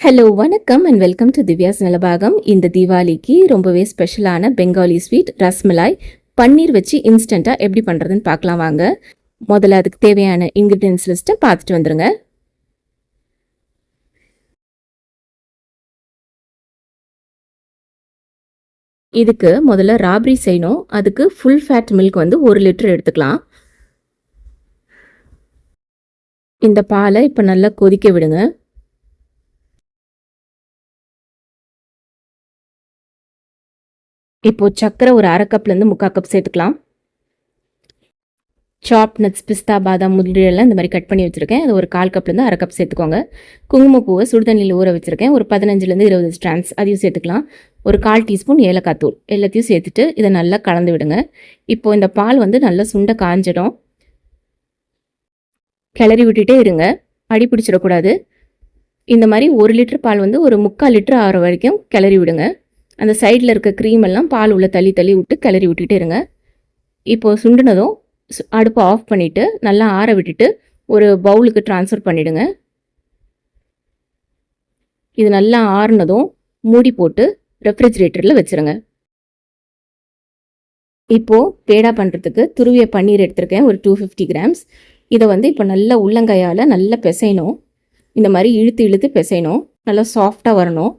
Hello வணக்கம் and welcome to Divya's Nalabagam. இந்த தீபாவளிக்கு ரொம்பவே ஸ்பெஷலான பெங்காலி ஸ்வீட் ரஸ்மலாய் பன்னீர் வச்சு இன்ஸ்டண்ட்டாக எப்படி பண்ணுறதுன்னு பார்க்கலாம் வாங்க. முதல்ல அதுக்கு தேவையான இன்க்ரீடியன்ஸ் லிஸ்ட்டை பார்த்துட்டு வந்துடுங்க. இதுக்கு முதல்ல ராப்ரி செய்யணும். அதுக்கு ஃபுல் ஃபேட் மில்க் வந்து 1 லிட்டர் எடுத்துக்கலாம். இந்த பாலை இப்போ நல்லா கொதிக்க விடுங்க. இப்போ சக்கரை ஒரு 1/2 கப்லேருந்து 3/4 கப் சேர்த்துக்கலாம். சாப் நட்ஸ், பிஸ்தா, பாதாம், முந்திரி எல்லாம் இந்த மாதிரி கட் பண்ணி வச்சுருக்கேன். அது ஒரு 1/4 கப்லேருந்து 1/2 கப் சேர்த்துக்கோங்க. குங்குமப்பூவை சுடுதண்ணியில் ஊற வச்சுருக்கேன். ஒரு 15லேருந்து 20 ஸ்ட்ராண்ட்ஸ் அதையும் சேர்த்துக்கலாம். ஒரு 1/4 டீஸ்பூன் ஏலக்காய் தூள் எல்லாத்தையும் சேர்த்துட்டு இதை நல்லா கலந்து விடுங்க. இப்போ இந்த பால் வந்து நல்லா சுண்ட காஞ்சிடும். கிளறி விட்டுட்டே இருங்க, அடி பிடிச்சிடக்கூடாது. இந்த மாதிரி 1 லிட்டர் பால் வந்து ஒரு 3/4 லிட்டர் ஆகிற வரைக்கும் கிளறி விடுங்க. அந்த சைடில் இருக்க க்ரீம் எல்லாம் பால் உள்ள தள்ளி தள்ளி விட்டு கிளறி விட்டுட்டே இருங்க. இப்போது சுண்டுனதும் அடுப்பை ஆஃப் பண்ணிவிட்டு நல்லா ஆற விட்டுட்டு ஒரு பவுலுக்கு ட்ரான்ஸ்ஃபர் பண்ணிவிடுங்க. இது நல்லா ஆறுனதும் மூடி போட்டு ரெஃப்ரிஜிரேட்டரில் வச்சுருங்க. இப்போது பேடா பண்ணுறதுக்கு துருவிய பன்னீர் எடுத்திருக்கேன், ஒரு 250 கிராம்ஸ். இதை வந்து இப்போ நல்லா உள்ளங்கையால் நல்லா பிசையணும். இந்த மாதிரி இழுத்து இழுத்து பிசையணும். நல்லா சாஃப்டாக வரணும்.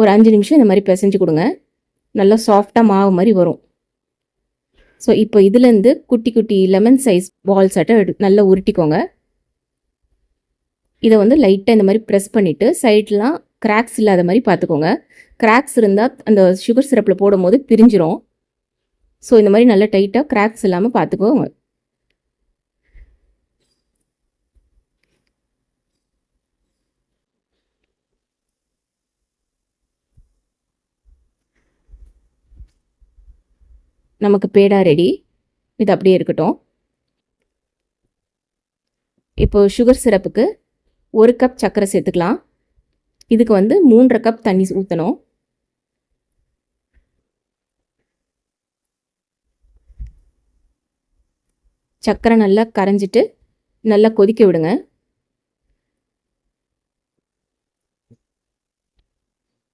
ஒரு 5 நிமிஷம் இந்த மாதிரி பிசைஞ்சு கொடுங்க. நல்லா சாஃப்டாக மாவு மாதிரி வரும். ஸோ இப்போ இதுலேருந்து குட்டி குட்டி லெமன் சைஸ் பால்ஸ் நல்லா உருட்டிக்கோங்க. இதை வந்து லைட்டாக இந்த மாதிரி ப்ரெஸ் பண்ணிவிட்டு சைட்லாம் கிராக்ஸ் இல்லாத மாதிரி பார்த்துக்கோங்க. கிராக்ஸ் இருந்தால் அந்த சுகர் சிரப்பில் போடும்போது பிரிஞ்சிரும். ஸோ இந்த மாதிரி நல்லா டைட்டாக கிராக்ஸ் இல்லாமல் பார்த்துக்கோங்க. நமக்கு பேடா ரெடி. இது அப்படியே இருக்கட்டும். இப்போது சுகர் சிரப்புக்கு 1 கப் சர்க்கரை சேர்த்துக்கலாம். இதுக்கு வந்து 3.5 கப் தண்ணி ஊற்றணும். சர்க்கரை நல்லா கரைஞ்சிட்டு நல்லா கொதிக்க விடுங்க.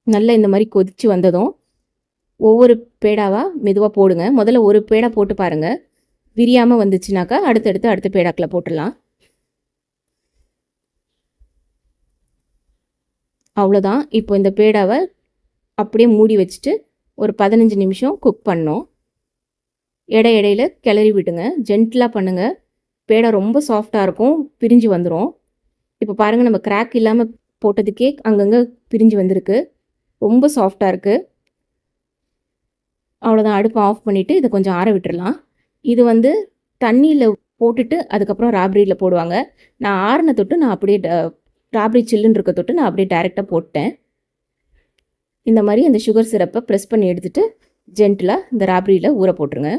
நல்லா இந்த மாதிரி கொதித்து வந்ததும் ஒவ்வொரு பேடாவாக மெதுவாக போடுங்க. முதல்ல ஒரு பேடா போட்டு பாருங்கள். விரியாமல் வந்துச்சுனாக்கா அடுத்த பேடாக்கில் போட்டுடலாம். அவ்வளோதான். இப்போ இந்த பேடாவை அப்படியே மூடி வச்சுட்டு ஒரு 15 நிமிஷம் குக் பண்ணோம். இடையில கிளறி விடுங்க. ஜென்டிலாக பண்ணுங்கள். பேடா ரொம்ப சாஃப்டாக இருக்கும், பிரிஞ்சு வந்துடும். இப்போ பாருங்கள், நம்ம கிராக் இல்லாமல் போட்டதுக்கே அங்கங்கே பிரிஞ்சு வந்திருக்கு. ரொம்ப சாஃப்டாக இருக்குது. அவ்வளோதான். அடுப்பை ஆஃப் பண்ணிவிட்டு இதை கொஞ்சம் ஆற விட்டுடலாம். இது வந்து தண்ணியில் போட்டுட்டு அதுக்கப்புறம் ராப்ரியில் போடுவாங்க. நான் ஆறின தொட்டு நான் அப்படியே ராப்ரி சில்லுன்னு இருக்க தொட்டு நான் அப்படியே டைரெக்டாக போட்டேன். இந்த மாதிரி அந்த சுகர் சிரப்பை ப்ரெஸ் பண்ணி எடுத்துகிட்டு ஜென்டிலாக இந்த ராப்ரியில் ஊற போட்டுருங்க.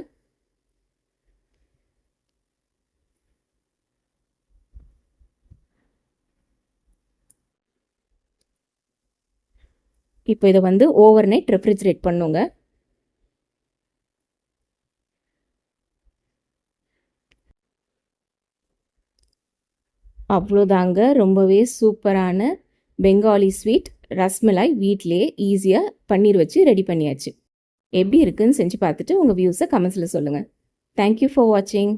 இப்போ இதை வந்து ஓவர் நைட் ரெஃப்ரிஜிரேட் பண்ணுங்க. அவ்வளோதாங்க. ரொம்பவே சூப்பரான பெங்காலி ஸ்வீட் ரஸ்மலாய் வீட்டிலே ஈஸியாக பன்னீர் வச்சு ரெடி பண்ணியாச்சு. எப்படி இருக்குன்னு செஞ்சு பார்த்துட்டு உங்கள் வியூஸை கமெண்ட்ஸில் சொல்லுங்கள். தேங்க்யூ ஃபார் வாட்சிங்.